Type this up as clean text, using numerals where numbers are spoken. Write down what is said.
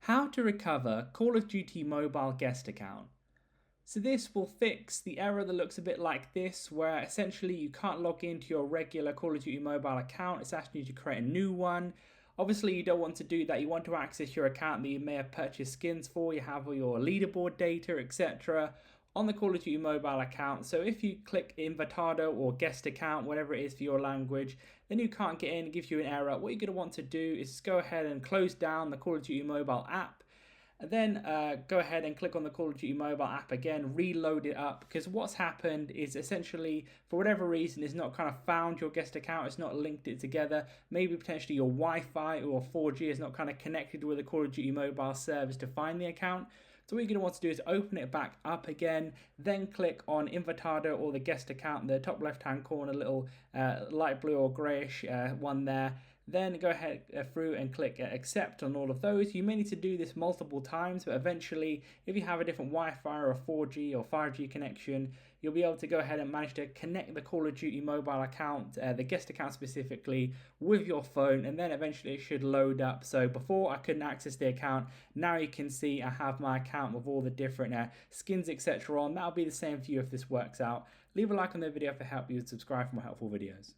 How to recover Call of Duty Mobile guest account. So this will fix the error that looks a bit like this, where essentially you can't log into your regular Call of Duty Mobile account. It's asking you to create a new one. Obviously, you don't want to do that. You want to access your account that you may have purchased skins for. You have all your leaderboard data, etc. on the Call of Duty Mobile account. So if you click Invitado or guest account, whatever it is for your language, then you can't get in, it gives you an error. What you're going to want to do is go ahead and close down the Call of Duty Mobile app. And then go ahead and click on the Call of Duty Mobile app again, reload it up, because what's happened is essentially, for whatever reason, it's not kind of found your guest account, it's not linked it together. Maybe potentially your Wi-Fi or 4G is not kind of connected with the Call of Duty Mobile service to find the account. So what you're going to want to do is open it back up again, then click on Invitado or the guest account in the top left-hand corner, little light blue or greyish one there. Then go ahead through and click accept on all of those. You may need to do this multiple times, but eventually, if you have a different Wi-Fi or a 4G or 5G connection, you'll be able to go ahead and manage to connect the Call of Duty Mobile account, the guest account specifically, with your phone, and then eventually it should load up. So before I couldn't access the account, now you can see I have my account with all the different skins, etc. on. That'll be the same for you if this works out. Leave a like on the video if it helped you, and subscribe for more helpful videos.